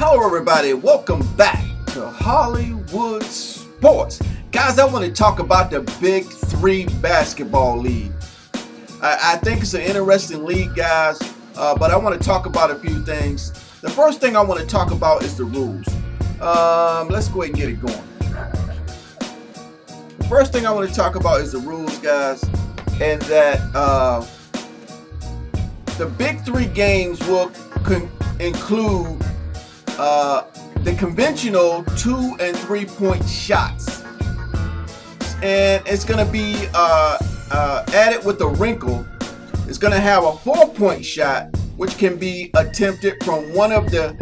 Hello everybody, welcome back to Hollywood Sports. Guys, I want to talk about the Big 3 basketball league. I think it's an interesting league, guys, but I want to talk about a few things. The first thing I want to talk about is the rules. Let's go ahead and get it going. The first thing I want to talk about is the rules, guys, and that the Big 3 games will include the conventional 2 and 3 point shots, and it's going to be added with a wrinkle. It's going to have a 4-point shot, which can be attempted from one of the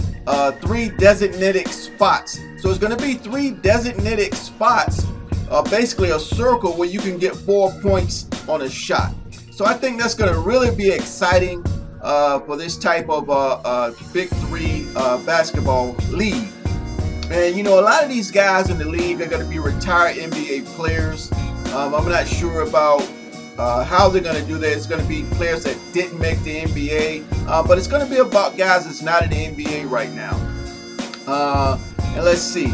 3 designated spots. So it's going to be 3 designated spots, basically a circle where you can get 4 points on a shot. So I think that's going to really be exciting for this type of Big 3 basketball league. And you know, a lot of these guys in the league are going to be retired NBA players. I'm not sure about how they're going to do that. It's going to be players that didn't make the NBA, but it's going to be about guys that's not in the NBA right now. And let's see.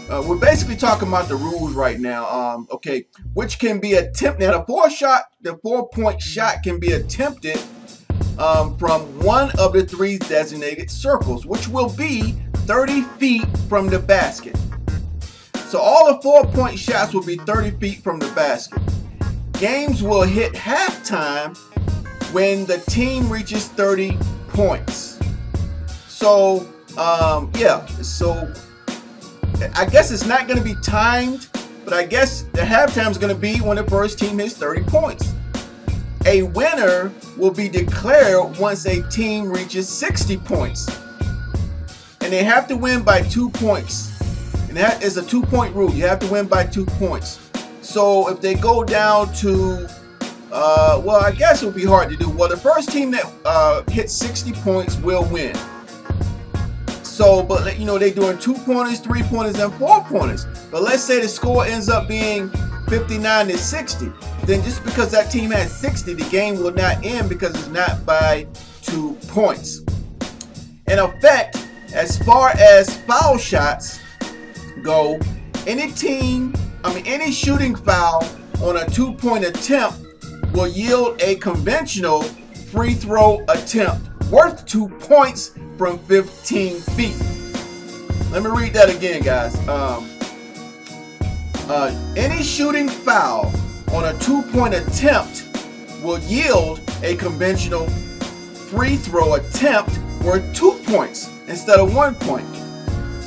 We're basically talking about the rules right now. Okay, which can be attempted. Now, the 4-point shot can be attempted from one of the 3 designated circles, which will be 30 feet from the basket. So all the 4-point shots will be 30 feet from the basket. Games will hit halftime when the team reaches 30 points. So yeah, so I guess it's not going to be timed, but I guess the halftime is going to be when the first team hits 30 points. A winner will be declared once a team reaches 60 points. And they have to win by 2 points. And that is a 2-point rule. You have to win by 2 points. So if they go down to, well, I guess it would be hard to do. Well, the first team that hits 60 points will win. So, but you know, they're doing 2-pointers, 3-pointers, and 4-pointers. But let's say the score ends up being 59 to 60. Then just because that team has 60, the game will not end because it's not by 2 points. In effect, as far as foul shots go, any shooting foul on a 2-point attempt will yield a conventional free throw attempt worth 2 points from 15 feet. Let me read that again, guys. Any shooting foul on a 2-point attempt will yield a conventional free throw attempt worth 2 points instead of 1 point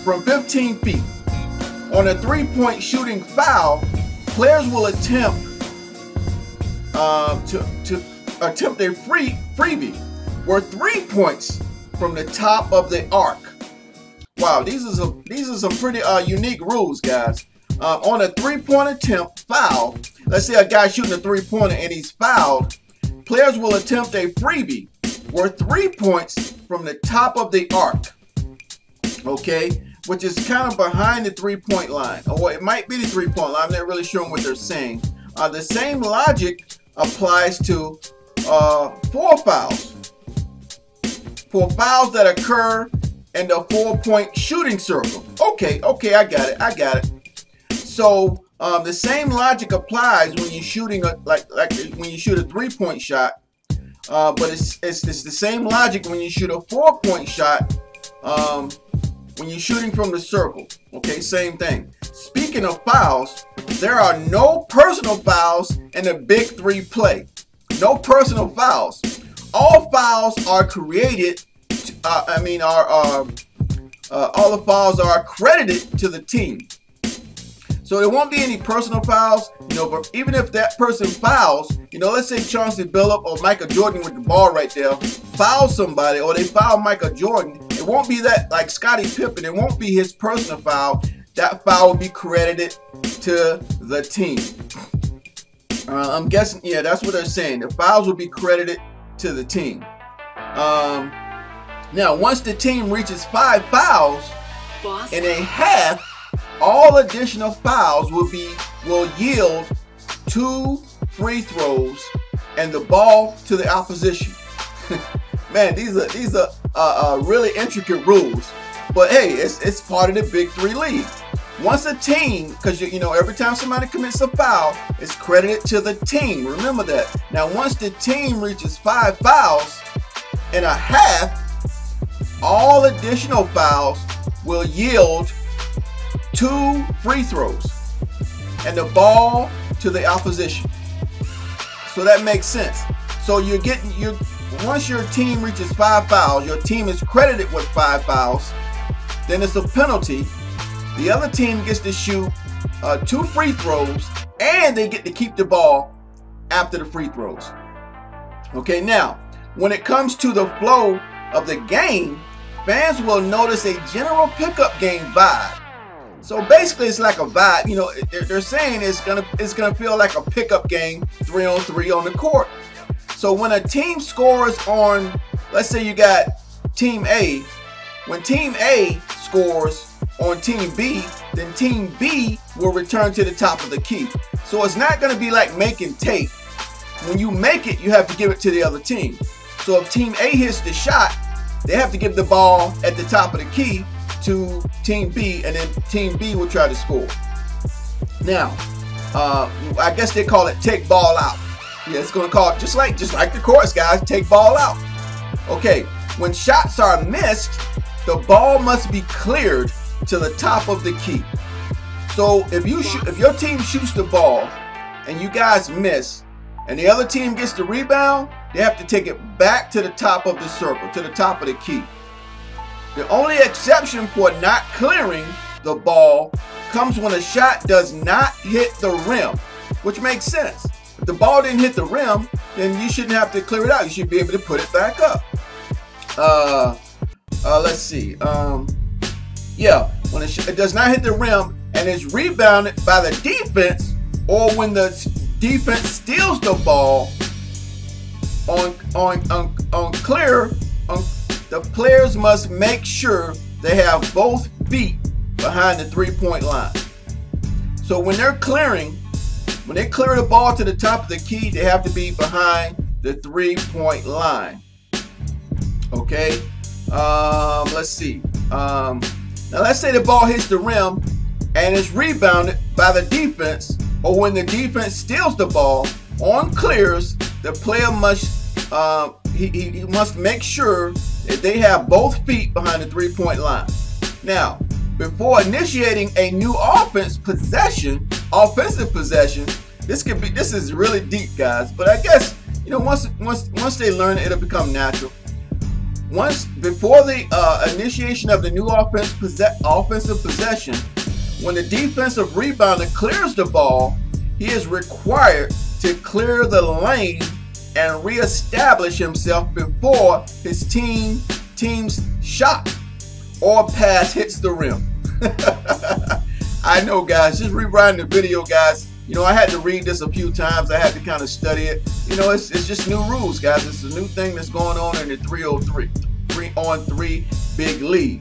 from 15 feet. On a 3-point shooting foul, players will attempt to attempt a freebie worth 3 points from the top of the arc. Wow, these are some pretty unique rules, guys. On a 3-point attempt foul, let's say a guy shooting a 3-pointer and he's fouled, players will attempt a freebie worth 3 points from the top of the arc. Okay, which is kind of behind the 3-point line, or it might be the 3-point line. I'm not really sure what they're saying. The same logic applies to 4 fouls. For fouls that occur in the 4-point shooting circle. Okay, I got it. So the same logic applies when you're shooting like when you shoot a 3-point shot, but it's the same logic when you shoot a 4-point shot when you're shooting from the circle. Okay, same thing. Speaking of fouls, there are no personal fouls in the Big 3 play. No personal fouls. All fouls are created. All the fouls are credited to the team. So there won't be any personal fouls, you know, but even if that person fouls, you know, let's say Chauncey Billups or Michael Jordan with the ball right there, foul somebody, or they foul Michael Jordan, it won't be that, like Scottie Pippen, it won't be his personal foul. That foul will be credited to the team. I'm guessing, yeah, that's what they're saying. The fouls will be credited to the team. Now, once the team reaches 5 fouls in a half, all additional fouls will yield 2 free throws and the ball to the opposition. Man, these are really intricate rules. But hey, it's part of the Big 3 league. Once a team, because you know every time somebody commits a foul, it's credited to the team. Remember that. Now, once the team reaches 5 fouls and a half, all additional fouls will yield 2 free throws and the ball to the opposition. So that makes sense. So once your team reaches 5 fouls, your team is credited with 5 fouls, then it's a penalty. The other team gets to shoot 2 free throws, and they get to keep the ball after the free throws. Okay, now, when it comes to the flow of the game, fans will notice a general pickup game vibe. So basically, it's like a vibe. You know, they're saying it's gonna feel like a pickup game, 3-on-3 on the court. So when a team scores on, let's say you got Team A, when Team A scores on Team B, then Team B will return to the top of the key. So it's not going to be like make and take. When you make it, you have to give it to the other team. So if Team A hits the shot, they have to give the ball at the top of the key to Team B, and then Team B will try to score. Now, I guess they call it take ball out. Yeah, it's going to call it just like the courts, guys, take ball out. Okay, when shots are missed, the ball must be cleared to the top of the key. So if your team shoots the ball and you guys miss and the other team gets the rebound, they have to take it back to the top of the circle, to the top of the key. The only exception for not clearing the ball comes when a shot does not hit the rim, which makes sense. If the ball didn't hit the rim, then you shouldn't have to clear it out. You should be able to put it back up. Let's see. Yeah, when it does not hit the rim and is rebounded by the defense, or when the defense steals the ball on clear, the players must make sure they have both feet behind the 3-point line. So when they're clearing, when they clear the ball to the top of the key, they have to be behind the 3-point line. Okay. Let's see. Now let's say the ball hits the rim and is rebounded by the defense, or when the defense steals the ball on clears, the player must he must make sure that they have both feet behind the 3-point line. Now, before initiating a new offensive possession, this is really deep, guys, but I guess, you know, once they learn it, it'll become natural. Before the initiation of the new offensive possession, when the defensive rebounder clears the ball, he is required to clear the lane and reestablish himself before his team's shot or pass hits the rim. I know, guys, just rewriting the video, guys. You know, I had to read this a few times. I had to kind of study it. You know, it's just new rules, guys. It's a new thing that's going on in the 3-on-3 big league.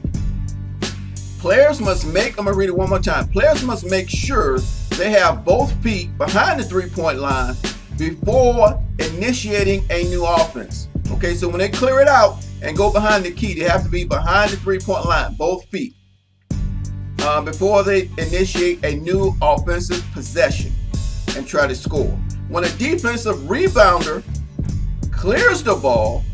Players must make, I'm going to read it one more time. Players must make sure they have both feet behind the 3-point line before initiating a new offense. Okay, so when they clear it out and go behind the key, they have to be behind the 3-point line, both feet, before they initiate a new offensive possession and try to score. When a defensive rebounder clears the ball,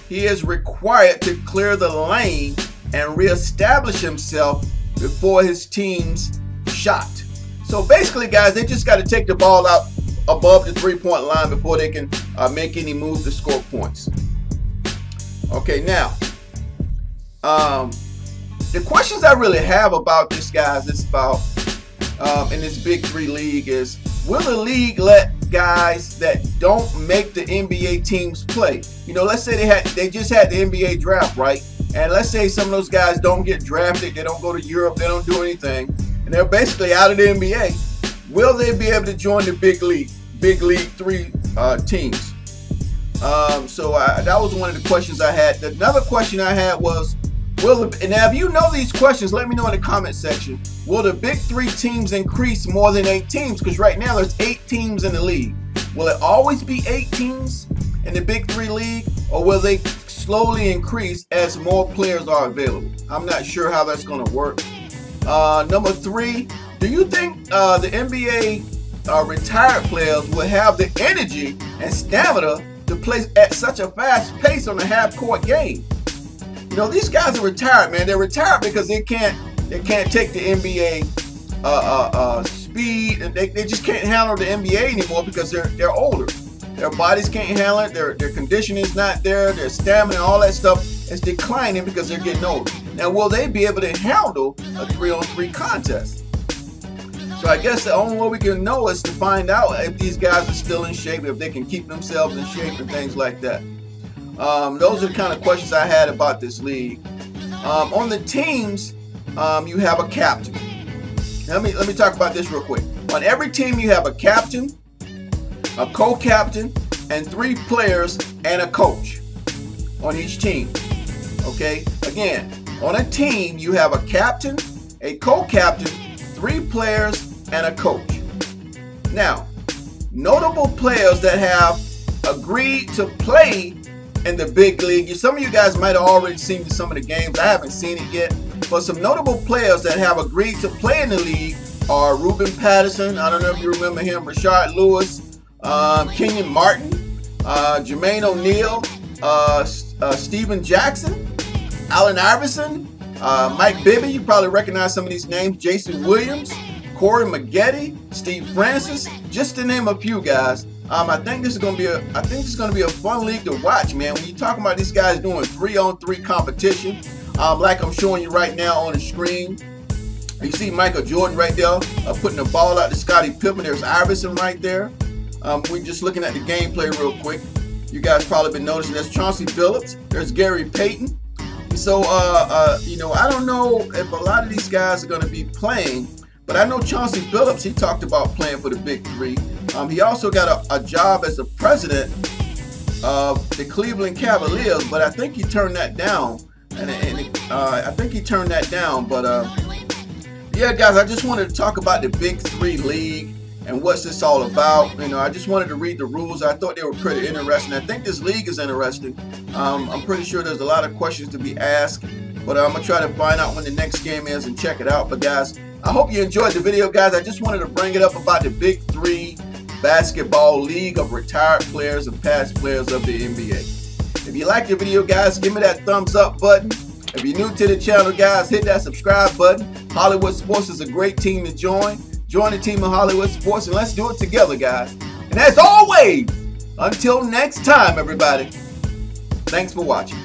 he is required to clear the lane and reestablish himself before his team's shot. So basically, guys, they just got to take the ball out above the 3-point line before they can make any move to score points. Okay, now, the questions I really have about this, guys, is about in this Big 3 league is, will the league let guys that don't make the NBA teams play? You know, let's say they just had the NBA draft, right? And let's say some of those guys don't get drafted, they don't go to Europe, they don't do anything, and they're basically out of the NBA. Will they be able to join the Big League 3 teams? So that was one of the questions I had. Another question I had was, and now if you know these questions, let me know in the comment section. Will the Big 3 teams increase more than 8 teams? Because right now there's 8 teams in the league. Will it always be 8 teams in the Big 3 league, or will they slowly increase as more players are available. I'm not sure how that's going to work. Number 3, do you think the NBA retired players will have the energy and stamina to play at such a fast pace on a half-court game? You know, these guys are retired, man. They're retired because they can't take the NBA speed, and they just can't handle the NBA anymore because they're older. Their bodies can't handle it. Their conditioning is not there. Their stamina, all that stuff is declining because they're getting older. Now, will they be able to handle a 3-on-3 contest? So I guess the only way we can know is to find out if these guys are still in shape, if they can keep themselves in shape and things like that. Those are the kind of questions I had about this league. On the teams, you have a captain. Let me talk about this real quick. On every team, you have a captain, a co-captain, and 3 players and a coach on each team. Okay? Again, on a team, you have a captain, a co-captain, 3 players, and a coach. Now, notable players that have agreed to play in the big league. Some of you guys might have already seen some of the games. I haven't seen it yet. But some notable players that have agreed to play in the league are Ruben Patterson. I don't know if you remember him. Rashard Lewis, Kenyon Martin, Jermaine O'Neal, Steven Jackson, Allen Iverson, Mike Bibby. You probably recognize some of these names. Jason Williams, Corey Maggette, Steve Francis, just to name a few guys. I think this is going to be a fun league to watch, man. When you talk about these guys doing 3-on-3 competition, like I'm showing you right now on the screen. You see Michael Jordan right there putting the ball out to Scottie Pippen. There's Iverson right there. We're just looking at the gameplay real quick. You guys probably been noticing there's Chauncey Billups. There's Gary Payton. So, you know, I don't know if a lot of these guys are going to be playing, but I know Chauncey Billups, he talked about playing for the Big 3. He also got a job as the president of the Cleveland Cavaliers, but I think he turned that down. Yeah, guys, I just wanted to talk about the Big 3 league and what's this all about. You know, I just wanted to read the rules. I thought they were pretty interesting. I think this league is interesting. I'm pretty sure there's a lot of questions to be asked, but I'm gonna try to find out when the next game is and check it out. But guys, I hope you enjoyed the video, guys. I just wanted to bring it up about the Big 3 basketball league of retired players and past players of the NBA. If you like the video, guys, give me that thumbs up button. If you're new to the channel, guys, hit that subscribe button. Hollywood Sports is a great team to join. Join the team of Hollywood Sports and let's do it together, guys. And as always, until next time, everybody, thanks for watching.